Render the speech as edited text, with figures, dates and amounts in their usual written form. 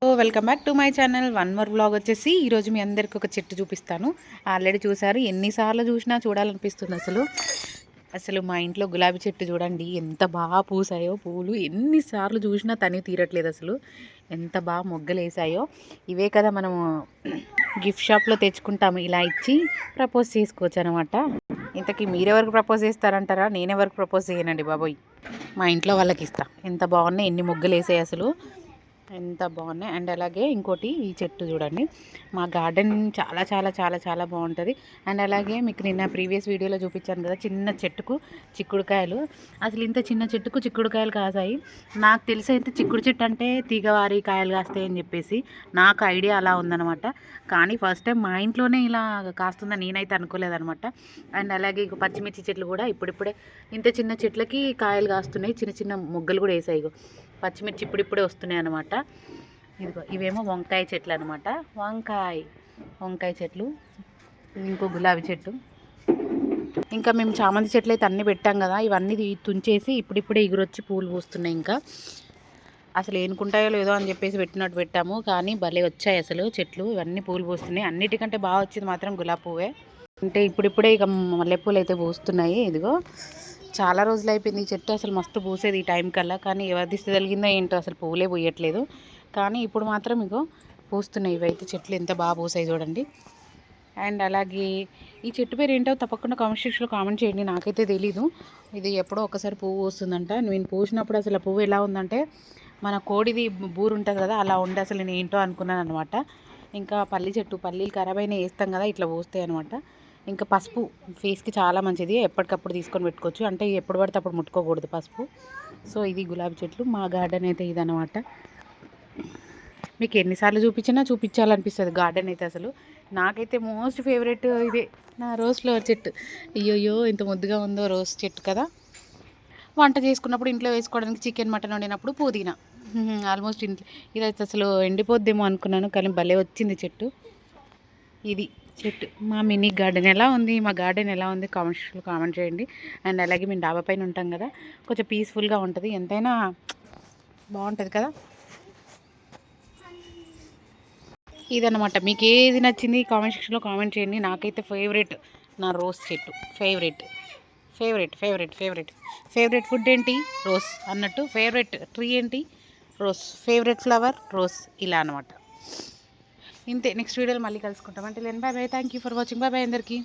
Welcome back to my channel. One more vlog వచ్చేసి ఈరోజు మీ అందరికి ఒక చెట్టు చూపిస్తాను. ఆల్రెడీ చూసారు, ఎన్నిసార్లు చూసినా చూడాలనిపిస్తుంది. అసలు మా ఇంట్లో గులాబీ చెట్టు చూడండి ఎంత బాగా పూసాయో. పూలు ఎన్నిసార్లు చూసినా తని తీరట్లేదు. అసలు ఎంత బాగా మొగ్గలు వేసాయో. ఇవే కదా మనము గిఫ్ట్ షాప్లో తెచ్చుకుంటాము. ఇలా ఇచ్చి ప్రపోజ్ చేసుకోవచ్చు అనమాట. ఇంతకీ మీరెవరికి ప్రపోజ్ చేస్తారంటారా? నేనెవరికి ప్రపోజ్ చేయనండి బాబోయ్, మా ఇంట్లో వాళ్ళకి ఇస్తా. ఎంత బాగున్నాయి, ఎన్ని మొగ్గలు వేసాయి అసలు, ఎంత బాగున్నాయి. అండ్ అలాగే ఇంకోటి, ఈ చెట్టు చూడండి, మా గార్డెన్ చాలా చాలా చాలా చాలా బాగుంటుంది. అండ్ అలాగే మీకు నిన్న ప్రీవియస్ వీడియోలో చూపించాను కదా, చిన్న చెట్టుకు చిక్కుడుకాయలు. అసలు ఇంత చిన్న చెట్టుకు చిక్కుడుకాయలు కాసాయి. నాకు తెలిసి అయితే చిక్కుడు చెట్టు అంటే తీగవారి కాయలు కాస్తాయి అని చెప్పేసి నాకు ఐడియా అలా ఉందనమాట. కానీ ఫస్ట్ టైం మా ఇంట్లోనే ఇలా కాస్తుందని నేనైతే అనుకోలేదనమాట. అండ్ అలాగే ఇక పచ్చిమిర్చి చెట్లు కూడా ఇప్పుడిప్పుడే ఇంత చిన్న చెట్లకి కాయలు కాస్తున్నాయి. చిన్న చిన్న మొగ్గలు కూడా వేసాయి. పచ్చిమిర్చి ఇప్పుడిప్పుడే వస్తున్నాయి అనమాట. ఇదిగో ఇవేమో వంకాయ చెట్లు అనమాట. వంకాయ చెట్లు. ఇంకో గులాబీ చెట్టు. ఇంకా మేము చామంతి చెట్లు అయితే అన్నీ పెట్టాం కదా, ఇవన్నీ తుంచేసి ఇప్పుడిప్పుడే ఎగురొచ్చి పూలు పూస్తున్నాయి. ఇంకా అసలు ఏనుకుంటాయో లేదో అని చెప్పేసి పెట్టినట్టు పెట్టాము, కానీ భలే వచ్చాయి అసలు చెట్లు. ఇవన్నీ పూలు పూస్తున్నాయి. అన్నిటికంటే బాగా వచ్చింది మాత్రం గులాబీ పువ్వే. అంటే ఇప్పుడిప్పుడే ఇక మల్లెపూలు అయితే పూస్తున్నాయి. ఇదిగో చాలా రోజులు అయిపోయింది ఈ చెట్టు. అసలు మస్తు పూసేది ఈ టైం కల్లా, కానీ ఎవరి దిష్టి తగిలిందో ఏంటో అసలు పువ్వులే పూయట్లేదు. కానీ ఇప్పుడు మాత్రం ఇగో పూస్తున్నాయి. ఇవైతే చెట్లు ఎంత బాగా పూసాయి చూడండి. అండ్ అలాగే ఈ చెట్టు పేరు ఏంటో తప్పకుండా కామెంట్ సెక్షన్లో కామెంట్ చేయండి. నాకైతే తెలీదు. ఇది ఎప్పుడో ఒకసారి పువ్వు వస్తుందంట. నేను పూసినప్పుడు అసలు పువ్వు ఎలా ఉందంటే మన కోడిది బూరు ఉంటుంది కదా, అలా ఉండే. అసలు నేను ఏంటో అనుకున్నాను అనమాట. ఇంకా పల్లి చెట్టు, పల్లీలు ఖరాబ్ అయినా వేస్తాం కదా, ఇట్లా పూస్తాయి అనమాట. ఇంకా పసుపు ఫేస్కి చాలా మంచిది, ఎప్పటికప్పుడు తీసుకొని పెట్టుకోవచ్చు. అంటే ఎప్పుడు పడితే అప్పుడు ముట్టుకోకూడదు పసుపు. సో ఇది గులాబీ చెట్లు. మా గార్డెన్ అయితే ఇదనమాట. మీకు ఎన్నిసార్లు చూపించాలనిపిస్తుంది గార్డెన్ అయితే. అసలు నాకైతే మోస్ట్ ఫేవరెట్ ఇదే, నా రోజ్ ఫ్లవర్ చెట్టు. అయ్యోయ్యో ఎంత ముద్దుగా ఉందో రోజ్ చెట్టు కదా. వంట చేసుకున్నప్పుడు ఇంట్లో వేసుకోవడానికి, చికెన్ మటన్ వండినప్పుడు పుదీనా. ఆల్మోస్ట్ ఇంట్లో ఇదైతే అసలు ఎండిపోద్దేమో అనుకున్నాను, కానీ భలే వచ్చింది చెట్టు. ఇది చెట్టు. మా మినీ గార్డెన్ ఎలా ఉంది, మా గార్డెన్ ఎలా ఉంది కామెంట్స్లో కామెంట్ చేయండి. అండ్ అలాగే మేము డాబా పైన ఉంటాం కదా, కొంచెం పీస్ఫుల్గా ఉంటుంది, ఎంతైనా బాగుంటుంది కదా. ఇదన్నమాట. మీకు ఏది నచ్చింది కామెంట్ సెక్షన్లో కామెంట్ చేయండి. నాకైతే ఫేవరెట్ నా రోజ్ చెట్టు. ఫేవరెట్ ఫుడ్ ఏంటి? రోజ్ అన్నట్టు. ఫేవరెట్ ట్రీ ఏంటి? రోజ్. Favourite flower rose. ఇలా అనమాట. ఇంతే. నెక్స్ట్ వీడియోలో మళ్ళీ కలుసుకుంటాం. అంటే bye bye. Thank you for watching. Bye bye అందరికీ.